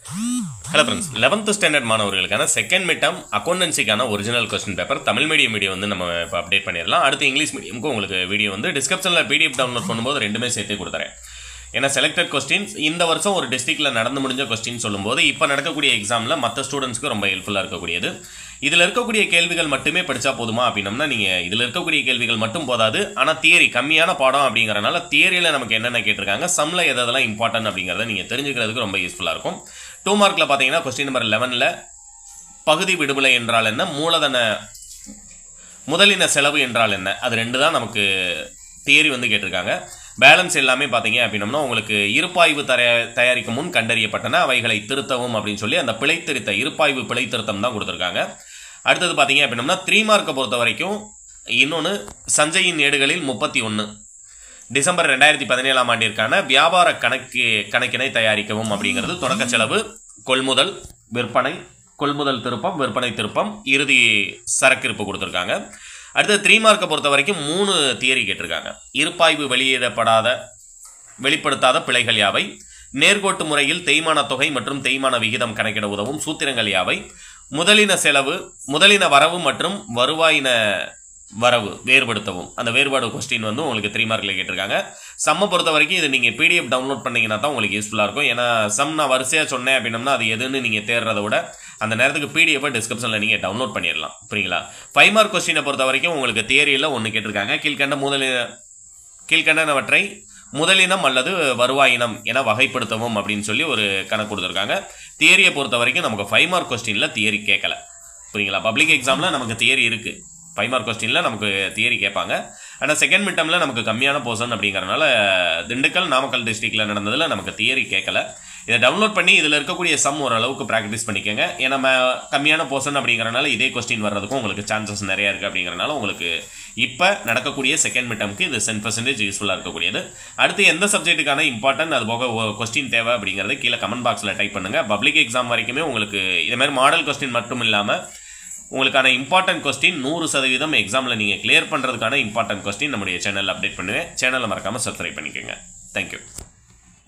Hello friends, 11th standard மாணவர்களுக்கான second mid term அக்கௌண்டன்சிக்கான original question paper Tamil medium video வந்து நம்ம இப்போ அப்டேட் பண்ணிடலாம். அடுத்து இங்கிலீஷ் மீடியமுக்கு உங்களுக்கு வீடியோ வந்து டிஸ்கிரிப்ஷனில் பிடிஎஃப் டவுன்லோட் பண்ணும்போது ரெண்டுமே சேர்த்து கொடுத்துறேன். ஏன்னா செலக்டட் கொஸ்டின்ஸ் இந்த வருஷம் ஒரு டிஸ்ட்ரிக்டில் நடந்து முடிஞ்ச கொஸ்டின் சொல்லும்போது இப்போ நடக்கக்கூடிய எக்ஸாமில் மற்ற ஸ்டூடெண்ட்ஸ்க்கு ரொம்ப ஹெல்ப்ஃபுல்லாக இருக்கக்கூடியது. இதில் இருக்கக்கூடிய கேள்விகள் மட்டுமே படித்தா போதுமா அப்படின்னம்னா நீங்கள் இதில் இருக்கக்கூடிய கேள்விகள் மட்டும் போதாது. ஆனால் தியரி கம்மியான பாடம் அப்படிங்கிறனால தியரியில் நமக்கு என்னென்ன கேட்டிருக்காங்க, சம்மில் எதெல்லாம் இம்பார்ட்டன்ட் அப்படிங்கிறத நீங்கள் தெரிஞ்சுக்கிறதுக்கு ரொம்ப யூஸ்ஃபுல்லாக இருக்கும். 2 மார்க்கில் பார்த்தீங்கன்னா கொஸ்டின் நம்பர் 11ல் பகுதி விடுதலை என்றால் என்ன, மூலதன முதலின செலவு என்றால் என்ன, அது ரெண்டு தான் நமக்கு தியரி வந்து கேட்டிருக்காங்க. பேலன்ஸ் எல்லாமே பார்த்தீங்க அப்படின்னம்னா உங்களுக்கு இருப்பாய்வு தயாரிக்கும் முன் கண்டறியப்பட்டன, அவைகளை திருத்தவும் அப்படின்னு சொல்லி அந்த பிழை திருத்த இருப்பாய்வு பிழை திருத்தம் தான் கொடுத்துருக்காங்க. அடுத்தது பார்த்தீங்க அப்படின்னம்னா 3 மார்க்கை பொறுத்த வரைக்கும் இன்னொன்று சஞ்சயின் ஏடுகளில் 31 டிசம்பர் 2017ஆம் ஆண்டிற்கான வியாபார கணக்கினை தயாரிக்கவும் அப்படிங்கிறது தொடக்க செலவு, கொள்முதல், விற்பனை, கொள்முதல் திருப்பம், விற்பனை திருப்பம், இறுதி சரக்கிருப்பு கொடுத்துருக்காங்க. அடுத்தது 3 மார்க்கை பொறுத்த வரைக்கும் 3 தியரி கேட்டிருக்காங்க. இருப்பாய்வு வெளிப்படுத்தாத பிழைகள் யாவை, நேர்கோட்டு முறையில் தேய்மான தொகை மற்றும் தேய்மான விகிதம் கணக்கிட உதவும் சூத்திரங்கள் யாவை, முதலின செலவு, முதலின வரவு மற்றும் வருவாயின வரவு வேறுபடுத்தவும். அந்த வேறுபாடு கொஸ்டின் வந்து உங்களுக்கு 3 மார்க்கில் கேட்டிருக்காங்க. சம்மை பொறுத்த வரைக்கும் இது நீங்கள் பிடிஎஃப் டவுன்லோட் பண்ணிங்கன்னா தான் உங்களுக்கு யூஸ்ஃபுல்லாக இருக்கும். ஏன்னா சம் நான் வரிசையாக சொன்னேன் அப்படின்னம்னா அது எதுன்னு நீங்கள் தேடுறத விட அந்த நேரத்துக்கு பிடிஎஃப் டிஸ்கிரிப்ஷனில் நீங்கள் டவுன்லோட் பண்ணிடலாம். புரியுங்களா? 5 மார்க் கொஸ்டினை பொறுத்த வரைக்கும் உங்களுக்கு தியரியில் ஒன்று கேட்டிருக்காங்க. கீழ்கண்டனவற்றை முதலினம் அல்லது வருவாயினம் என வகைப்படுத்தவும் அப்படின்னு சொல்லி ஒரு கணக்கு கொடுத்துருக்காங்க. தியரியை பொறுத்த வரைக்கும் நமக்கு 5 மார்க் கொஸ்டினில் தியரி கேட்கல. புரியுங்களா? பப்ளிக் எக்ஸாமில் நமக்கு தியரி இருக்குது. 5 மார்க் கொஸ்டினில் நமக்கு தியரி கேட்பாங்க. ஆனால் செகண்ட் மிட் டர்மில் நமக்கு கம்மியான போர்ஷன் அப்படிங்கிறனால திண்டுக்கல் நாமக்கல் டிஸ்ட்ரிக்டில் நடந்ததில் நமக்கு தியரி கேட்கல. இதை டவுன்லோட் பண்ணி இதில் இருக்கக்கூடிய சம் ஓரளவுக்கு ப்ராக்டிஸ் பண்ணிக்கோங்க. ஏன்னா கம்மியான போர்ஷன் அப்படிங்கிறனால இதே கொஸ்டின் வர்றதுக்கும் உங்களுக்கு சான்சஸ் நிறையா இருக்குது. அப்படிங்கிறனால உங்களுக்கு இப்போ நடக்கக்கூடிய செகண்ட் மிட் டர்முக்கு இது 100% யூஸ்ஃபுல்லாக இருக்கக்கூடியது. அடுத்து எந்த சப்ஜெக்ட்டுக்கான இம்பார்ட்டன்ட் அது போக கொஸ்டின் தேவை அப்படிங்கிறத கீழே கமெண்ட் பாக்ஸில் டைப் பண்ணுங்கள். பப்ளிக் எக்ஸாம் வரைக்குமே உங்களுக்கு இதுமாதிரி மாடல் கொஸ்டின் மட்டும் இல்லாமல் உங்களுக்கான இம்பார்ட்டன்ட் கொஸ்டின் 100% எக்ஸாமில் நீங்கள் கிளியர் பண்ணுறதுக்கான இம்பார்ட்டன்ட் கொஸ்டின் நம்முடைய சேனலில் அப்டேட் பண்ணுவேன். சேனலை மறக்காமல் சப்ஸ்கிரைப் பண்ணிக்கோங்க. தேங்க்யூ.